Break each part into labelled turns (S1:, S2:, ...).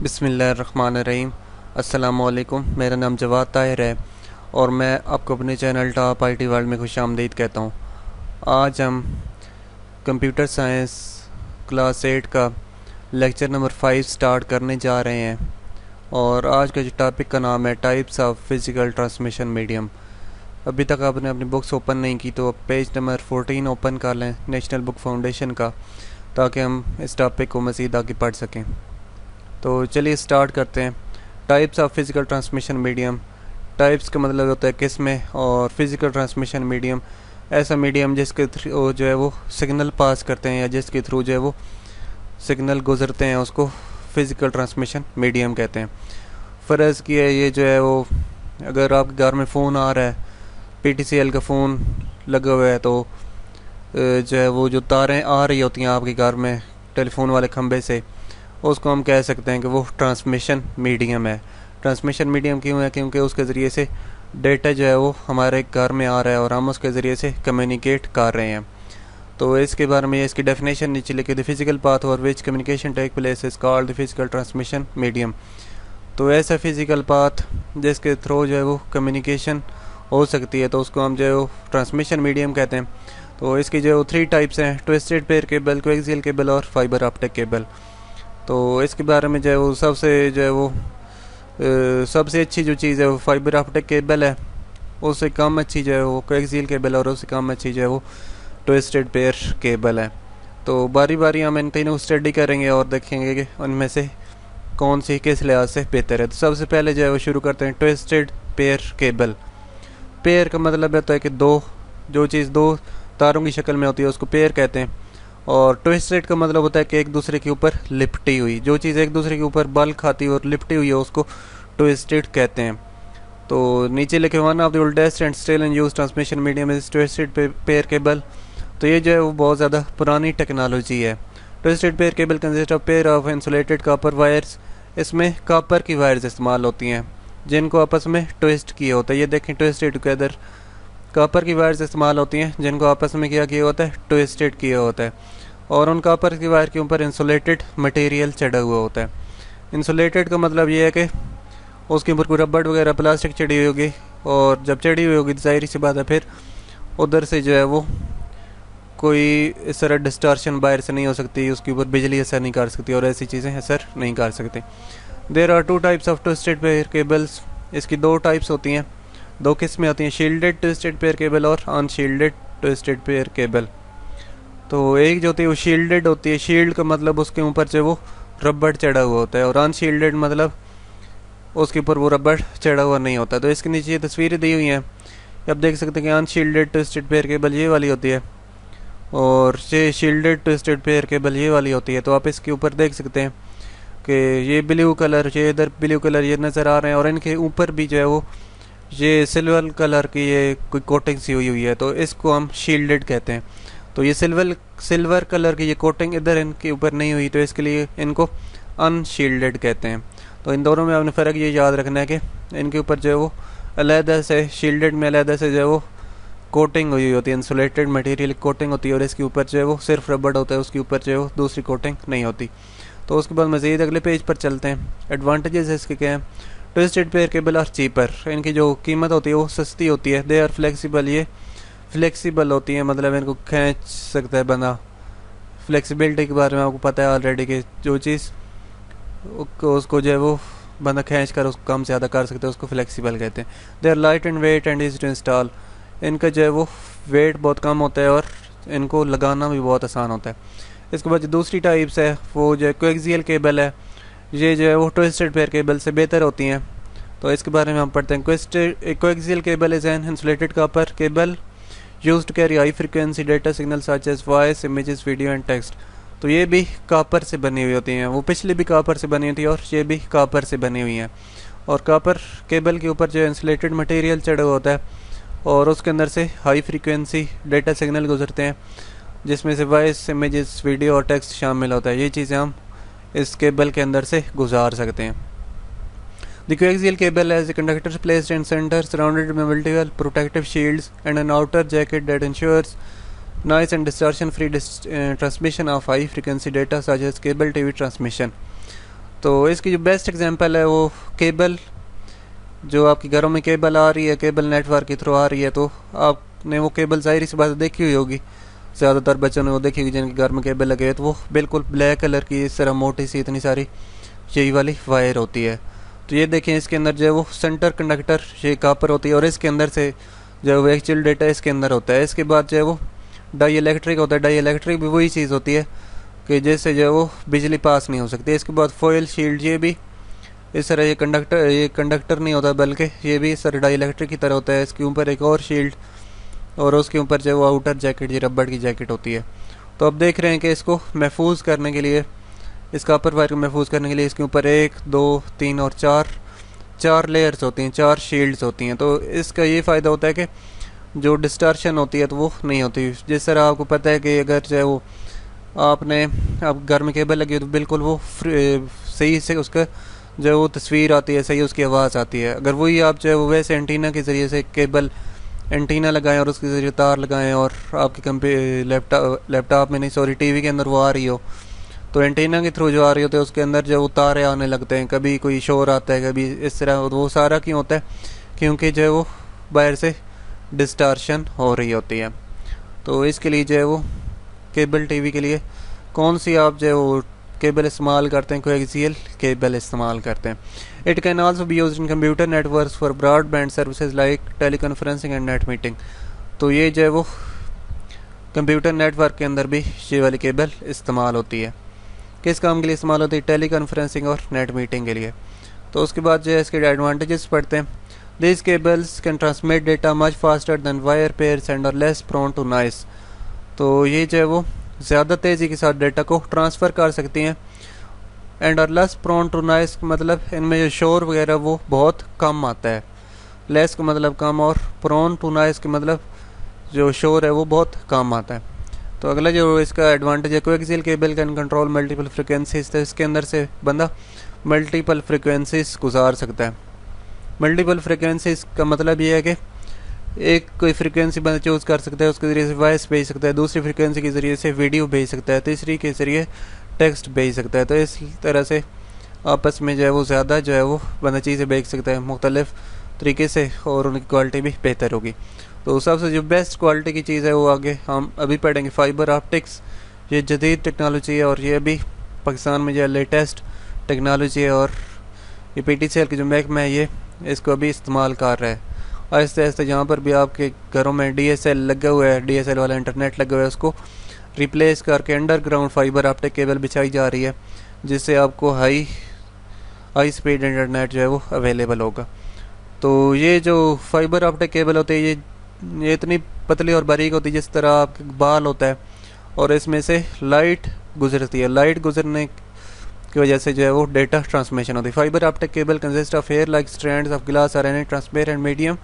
S1: बिस्मिल्लाहिर्रहमानिर्रहीम। अस्सलामुअलैकुम। मेरा नाम जवाद ताहिर है और मैं आपको अपने चैनल टॉप आईटी वर्ल्ड में खुशामदीद कहता हूँ। आज हम कंप्यूटर साइंस क्लास 8 का लेक्चर नंबर 5 स्टार्ट करने जा रहे हैं और आज का जो टॉपिक का नाम है types of physical transmission medium. अभी तक आपने अपनी बुक्स ओपन नहीं की तो पेज नंबर 14 ओपन कर लें नेशनल बुक फाउंडेशन का, ताकि हम इस टॉपिक को मज़ीद आगे पढ़ सकें। तो चलिए स्टार्ट करते हैं। Types of physical transmission medium. Types का मतलब होता है किस्में, और फिज़िकल ट्रांसमिशन मीडियम ऐसा मीडियम जिसके थ्रू जो है वो सिग्नल पास करते हैं या जिसके थ्रू जो है वो सिग्नल गुजरते हैं, उसको फिज़िकल ट्रांसमिशन मीडियम कहते हैं। फ़र्ज़ की है ये जो है वो, अगर आपके घर में फ़ोन आ रहा है, PTCL का फ़ोन लगा हुआ है, तो जो है वो जो तारें आ रही होती हैं आपके घर में टेलीफोन वाले खंबे से, उसको हम कह सकते हैं कि वो ट्रांसमिशन मीडियम है। ट्रांसमिशन मीडियम क्यों है? क्योंकि उसके ज़रिए से डेटा जो है वो हमारे घर में आ रहा है और हम उसके ज़रिए से कम्युनिकेट कर रहे हैं। तो इसके बारे में इसकी डेफिनेशन नीचे लिखी, द फिज़िकल पाथ और which communication take place is called the physical transmission medium. तो ऐसा फिज़िकल पाथ जिसके थ्रू जो है वो कम्युनिकेशन हो सकती है, तो उसको हम जो है वो ट्रांसमिशन मीडियम कहते हैं। तो इसकी जो 3 टाइप्स हैं, twisted pair cable, coaxial cable और फाइबर ऑप्टिक केबल। तो इसके बारे में जो है वो सबसे अच्छी जो चीज़ है वो फाइबर ऑप्टिक केबल है, उससे कम अच्छी जो है वो कोएक्सियल केबल, और उससे कम अच्छी जो है वो ट्विस्टेड पेयर केबल है। तो बारी बारी हम इन तीनों स्टडी करेंगे और देखेंगे कि उनमें से कौन सी किस लिहाज से बेहतर है। तो सबसे पहले जो है वो शुरू करते हैं ट्विस्टेड पेयर केबल। पेयर का मतलब होता है कि जो चीज़ दो तारों की शक्ल में होती है उसको पेयर कहते हैं, और ट्विस्टेड का मतलब होता है कि एक दूसरे के ऊपर लिपटी हुई, जो चीज़ एक दूसरे के ऊपर बल खाती है और लिपटी हुई है उसको ट्विस्टेड कहते हैं। तो नीचे लिखे one of the oldest and still in use transmission medium is twisted pair cable. तो ये जो है वो बहुत ज़्यादा पुरानी टेक्नोलॉजी है। Twisted pair cable consist of pair of insulated copper wires. इसमें कॉपर की वायर्स इस्तेमाल होती हैं जिनको आपस में ट्विस्ट किए होता है। ये देखें, ट्विस्टेड टुगेदर, कॉपर की वायर्स इस्तेमाल होती हैं जिनको आपस में क्या किया होता है, ट्विस्टेड किया होता है, और उन कॉपर की वायर के ऊपर इंसुलेटेड मटेरियल चढ़ा हुआ होता है। इंसुलेटेड का मतलब ये है कि उसके ऊपर कोई रबड़ वगैरह प्लास्टिक चढ़ी हुई होगी, और जब चढ़ी हुई होगी तो ज़ाहिर सी बात है फिर उधर से जो है वो कोई इस तरह डिस्टॉर्शन बाहर से नहीं हो सकती, उसके ऊपर बिजली असर नहीं कर सकती और ऐसी चीज़ें असर नहीं कर सकती। There are 2 types of twisted pair cables. इसकी 2 टाइप्स होती हैं, 2 किस्में होती हैं, शील्डेड ट्विस्टेड पेयर केबल और अनशील्डेड ट्विस्टेड पेयर केबल। तो एक जो होती है वो शील्डेड होती है। शील्ड का मतलब उसके ऊपर जो वो रबड़ चढ़ा हुआ होता है, और अनशील्डेड मतलब उसके ऊपर वो रबड़ चढ़ा हुआ नहीं होता। तो इसके नीचे ये तस्वीरें दी हुई हैं, आप देख सकते हैं कि अनशील्डेड ट्विस्टेड पेयर केबल ये वाली होती है और ये शील्डेड ट्विस्टेड पेयर केबल ये वाली होती है। तो आप इसके ऊपर देख सकते हैं कि ये ब्लू कलर, ये इधर ब्लू कलर ये नज़र आ रहे हैं, और इनके ऊपर भी जो है वो ये सिल्वर कलर की ये कोई कोटिंग सी हुई है, तो इसको हम शील्डेड कहते हैं। तो ये सिल्वर कलर की ये कोटिंग इधर इनके ऊपर नहीं हुई, तो इसके लिए इनको अनशील्डेड कहते हैं। तो इन दोनों में आपने फ़र्क ये याद रखना है कि इनके ऊपर जो है वो अलहदा से, शील्डेड में अलहदा से जो है वो कोटिंग हुई होती है, इंसुलेटेड मटेरियल कोटिंग होती है, और इसके ऊपर जो है वो सिर्फ रबड़ होता है, उसके ऊपर जो है वो दूसरी कोटिंग नहीं होती। तो उसके बाद मज़ीद अगले पेज पर चलते हैं। एडवांटेजेस इसके क्या हैं? Twisted pair cable are cheaper. इनकी जो कीमत होती है वो सस्ती होती है। दे आर फ्लेक्सिबल, ये फ्लेक्सिबल होती है, मतलब इनको खींच सकता है बंदा। फ्लेक्सिबिलिटी के बारे में आपको पता है ऑलरेडी कि जो चीज़ उसको जो है वो बंदा खींच कर उसको कम ज़्यादा कर सकते हैं, उसको फ्लेक्सिबल कहते हैं। They are light and weight and easy to install. इनका जो है वो वेट बहुत कम होता है और इनको लगाना भी बहुत आसान होता है। इसके बाद जो दूसरी टाइप्स है वो जो है कोएक्सियल केबल है। ये जो है वो ट्विस्टेड पेयर केबल से बेहतर होती हैं। तो इसके बारे में हम पढ़ते हैं। Coaxial cable is an insulated copper cable used to carry high frequency data signal such as voice, images, video and text. तो ये भी कॉपर से बनी हुई होती हैं, वो पिछली भी कॉपर से बनी हुई थी और ये भी कॉपर से बनी हुई हैं। और कॉपर केबल के ऊपर जो इंसुलेटेड मटेरियल चढ़ा हुआ होता है और उसके अंदर से हाई फ्रीक्वेंसी डेटा सिग्नल गुजरते हैं, जिसमें से वॉइस, इमेजेस, वीडियो और टेक्स्ट शामिल होता है। ये चीज़ें हम इस केबल के अंदर से गुजार सकते हैं। The coaxial cable has the conductors placed in centre surrounded by multiple protective shields and an outer jacket that ensures noise and distortion free transmission of high frequency data such as cable TV transmission. तो इसकी जो best example है वो cable, जो आपकी घरों में cable आ रही है, केबल नेटवर्क के थ्रू आ रही है, तो आपने वो केबल ज़ाहिर सी बात देखी हुई होगी, ज़्यादातर बच्चों ने वो देखी होगी जिनके घर में केबल लगे हुए, तो वो बिल्कुल ब्लैक कलर की इस तरह मोटी सी इतनी सारी यही वाली वायर होती है। तो ये देखें इसके अंदर जो है वो सेंटर कंडक्टर ये कापर होती है, और इसके अंदर से जो है वो एक्चुअल डेटा इसके अंदर होता है। इसके बाद जो है वो डाई इलेक्ट्रिक होता है। डाई इलेक्ट्रिक भी वही चीज़ होती है कि जैसे जो है वो बिजली पास नहीं हो सकती। इसके बाद फॉयल शील्ड, ये भी इस तरह, ये कंडक्टर नहीं होता बल्कि ये भी इस तरह डाई इलेक्ट्रिक की तरह होता है। इसके ऊपर एक और शील्ड, और उसके ऊपर जो है वो आउटर जैकेट, ये रबड़ की जैकेट होती है। तो अब देख रहे हैं कि इसको महफूज करने के लिए, इस कॉपर वायर को महफूज करने के लिए इसके ऊपर 1 2 3 और 4 लेयर्स होती हैं, 4 शील्ड्स होती हैं। तो इसका ये फ़ायदा होता है कि जो डिस्टॉर्शन होती है तो वो नहीं होती। जिस तरह आपको पता है कि अगर जो है वो आपने आप घर में केबल लगी है तो बिल्कुल वो सही से उसका जो है वो तस्वीर आती है, सही उसकी आवाज़ आती है। अगर वही आप जो है वो वैसे एंटीना के ज़रिए से केबल एंटीना लगाएं और उसके ज़रिए तार लगाएं और आपके लैपटॉप में नहीं सॉरी टीवी के अंदर वो आ रही हो, तो एंटीना के थ्रू जो आ रही होती है उसके अंदर जो वो तारे आने लगते हैं, कभी कोई शोर आता है, कभी इस तरह। वो सारा क्यों होता है? क्योंकि जो है वो बाहर से डिस्टॉर्शन हो रही होती है। तो इसके लिए जो है वो केबल टीवी के लिए कौन सी आप जो है वो केबल इस्तेमाल करते हैं? कोएक्सियल केबल इस्तेमाल करते हैं। It can also be used in computer networks for broadband services like teleconferencing and net meeting. तो ये जो है वो कंप्यूटर नेटवर्क के अंदर भी ये वाली केबल इस्तेमाल होती है। किस काम के लिए इस्तेमाल होती है? टेलीकॉन्फ्रेंसिंग और नेट मीटिंग के लिए। तो उसके बाद जो है इसके एडवांटेजेस पढ़ते हैं। These cables can transmit data much faster than wire pairs and are less prone to noise। तो ये जो है वो ज़्यादा तेज़ी के साथ डेटा को ट्रांसफ़र कर सकती हैं। And are less prone to noise, मतलब इनमें जो शोर वगैरह वो बहुत कम आता है। लेस का मतलब कम, और प्रोन टू नॉइस का मतलब जो शोर है वो बहुत कम आता है। तो अगला जो इसका एडवांटेज है, coaxial cable can control multiple frequencies. तो इसके अंदर से बंदा मल्टीपल फ्रिक्वेंसीज गुजार सकता है। मल्टीपल फ्रिक्वेंसीज का मतलब ये है कि एक कोई फ्रिक्वेंसी बंदा चूज़ कर सकता है, उसके ज़रिए से वॉइस भेज सकता है, दूसरी फ्रिक्वेंसी के ज़रिए से वीडियो भेज सकता है, तीसरी के ज़रिए टेक्स्ट भेज सकता है। तो इस तरह से आपस में जो है वो ज़्यादा जो है वो बंदा चीज़ें भेज सकता है मुख्तलिफ तरीके से, और उनकी क्वालिटी भी बेहतर होगी। तो सबसे जो बेस्ट क्वालिटी की चीज़ है वो आगे हम अभी पढ़ेंगे। फाइबर ऑप्टिक्स, ये जदीद टेक्नोलॉजी है और ये अभी पाकिस्तान में जो लेटेस्ट टेक्नोलॉजी है, और ये PTCL की जो महकमा है ये इसको अभी इस्तेमाल कर रहा है। आहिस्ते आहिस्ते जहाँ पर भी आपके घरों में DSL लगा हुआ है, DSL वाला इंटरनेट लगा हुआ है, उसको रिप्लेस करके अंडरग्राउंड फाइबर ऑप्टिक केबल बिछाई जा रही है, जिससे आपको हाई स्पीड इंटरनेट जो है वो अवेलेबल होगा। तो ये जो फाइबर ऑप्टिक केबल होती है ये इतनी पतली और बारीक होती है जिस तरह आपके बाल होता है, और इसमें से लाइट गुजरती है। लाइट गुजरने की वजह से जो है वो डेटा ट्रांसमिशन होती है। Fibre optic cable consist of hair like strands of glass और any transparent medium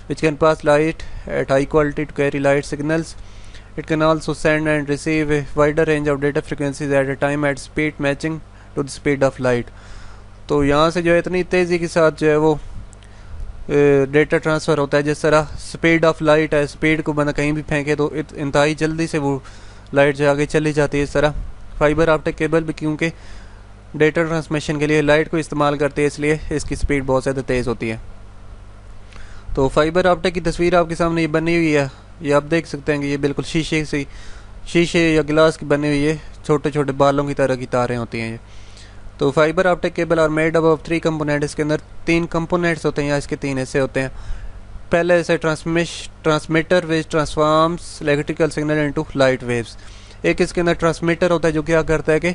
S1: which can pass light at high quality to carry light signals. It can also send and receive a wider range of data frequencies at a time at speed matching to the speed of light। तो यहाँ से जो है इतनी तेज़ी के साथ जो है वो डेटा ट्रांसफ़र होता है, जिस तरह स्पीड ऑफ लाइट है, स्पीड को बंदा कहीं भी फेंके तो इंतहाई जल्दी से वो लाइट जो आगे चली जाती है। इस तरह फाइबर ऑप्टिक केबल भी क्योंकि डेटा ट्रांसमिशन के लिए लाइट को इस्तेमाल करते हैं, इसलिए इसकी स्पीड बहुत ज़्यादा तेज़ होती है। तो फाइबर ऑप्टिक की तस्वीर आपके सामने ये बनी हुई है, ये आप देख सकते हैं कि ये बिल्कुल शीशे या गिलास की बनी हुई है, छोटे छोटे बालों की तरह की तारें होती हैं ये। तो fibre optic cable are made up of 3 component. इसके अंदर 3 कंपोनेंट्स होते हैं या इसके 3 हिस्से होते हैं। पहले ऐसे transmitter which transforms electrical signal into light waves. एक इसके अंदर ट्रांसमीटर होता है जो क्या करता है कि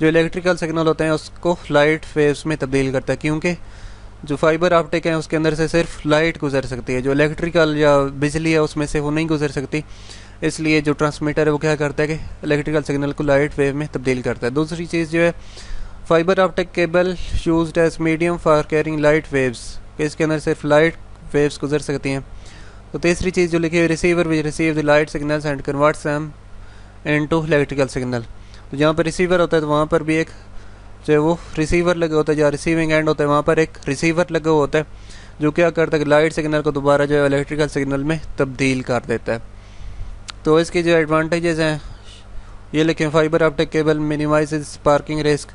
S1: जो इलेक्ट्रिकल सिग्नल होते हैं उसको लाइट वेव्स में तब्दील करता है, क्योंकि जो फाइबर ऑप्टिक है उसके अंदर से सिर्फ लाइट गुजर सकती है, जो इलेक्ट्रिकल या बिजली है उसमें से वो नहीं गुजर सकती। इसलिए जो ट्रांसमीटर है वो क्या करता है कि इलेक्ट्रिकल सिग्नल को लाइट वेव में तब्दील करता है। दूसरी चीज़ जो है, fibre optic cable used as medium for carrying light waves, कि इसके अंदर सिर्फ लाइट वेव्स गुजर सकती हैं। तो तीसरी चीज़ जो लिखी है, receiver which receive the light signals and converts them into electrical signal. तो जहाँ पर रिसीवर होता है तो वहाँ पर भी एक जो है वो रिसीवर लगा होता है, जहाँ रिसीविंग एंड होता है वहाँ पर एक रिसीवर लगा हुआ होता है जो क्या करता है कि लाइट सिग्नल को दोबारा जो है इलेक्ट्रिकल सिग्नल में तब्दील कर देता है। तो इसके जो एडवांटेजेस हैं ये लिखें। Fibre optic cable minimise sparking risk,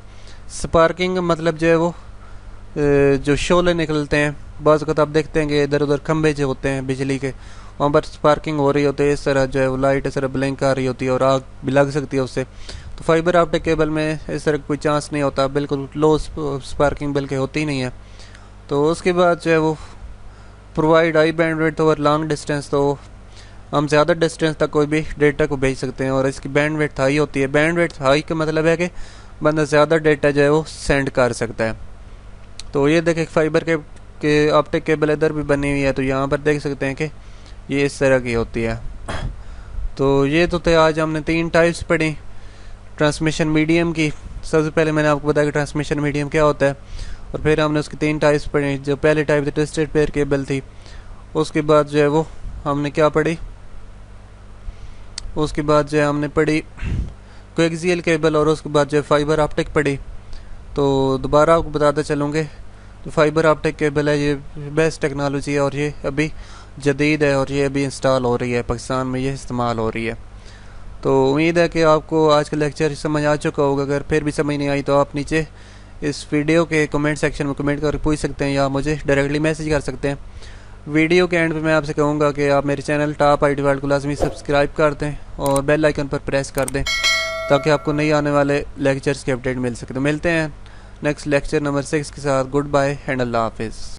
S1: sparking मतलब जो है वो जो शोले निकलते हैं, बाज़ वक़्त आप देखते हैं कि इधर उधर खंभे जो होते हैं बिजली के, वहाँ पर स्पार्किंग हो रही होती है, इस तरह जो है वो लाइट इस तरह ब्लिंक आ रही होती है और आग भी लग सकती है उससे। तो फाइबर ऑप्टिक केबल में इस तरह कोई चांस नहीं होता, बिल्कुल लो स्पार्किंग बल्कि होती ही नहीं है। तो उसके बाद जो है वो provide high bandwidth over long distance, तो हम ज़्यादा डिस्टेंस तक कोई भी डेटा को भेज सकते हैं और इसकी बैंडविड्थ हाई होती है। बैंडविड्थ हाई का मतलब है कि बंदा ज़्यादा डेटा जो है वो सेंड कर सकता है। तो ये देखें फाइबर के ऑप्टिक केबल इधर भी बनी हुई है, तो यहाँ पर देख सकते हैं कि ये इस तरह की होती है। तो ये तो थे आज हमने 3 टाइप्स पढ़ी ट्रांसमिशन मीडियम की। सबसे पहले मैंने आपको बताया कि ट्रांसमिशन मीडियम क्या होता है, और फिर हमने उसकी 3 टाइप्स पढ़ी। जो पहली टाइप थी ट्विस्टेड पेयर केबल थी, उसके बाद जो है वो हमने क्या पढ़ी, उसके बाद जो है हमने पढ़ी कोएक्सियल केबल, और उसके बाद जो है फाइबर ऑप्टिक पढ़ी। तो दोबारा आपको बताते चलूँगे, तो फाइबर ऑप्टिक केबल है, ये बेस्ट टेक्नोलॉजी है और ये अभी जदीद है और ये अभी इंस्टॉल हो रही है पाकिस्तान में, ये इस्तेमाल हो रही है। तो उम्मीद है कि आपको आज का लेक्चर समझ आ चुका होगा। अगर फिर भी समझ नहीं आई तो आप नीचे इस वीडियो के कमेंट सेक्शन में कमेंट करके पूछ सकते हैं या मुझे डायरेक्टली मैसेज कर सकते हैं। वीडियो के एंड पे मैं आपसे कहूँगा कि आप मेरे चैनल टॉप IT वर्ल्ड को लाजमी सब्सक्राइब कर दें और बेल आइकन पर प्रेस कर दें ताकि आपको नई आने वाले लेक्चर्स की अपडेट मिल सके। तो मिलते हैं नेक्स्ट लेक्चर नंबर 6 के साथ। गुड बाय एंड अल्लाह हाफिज़।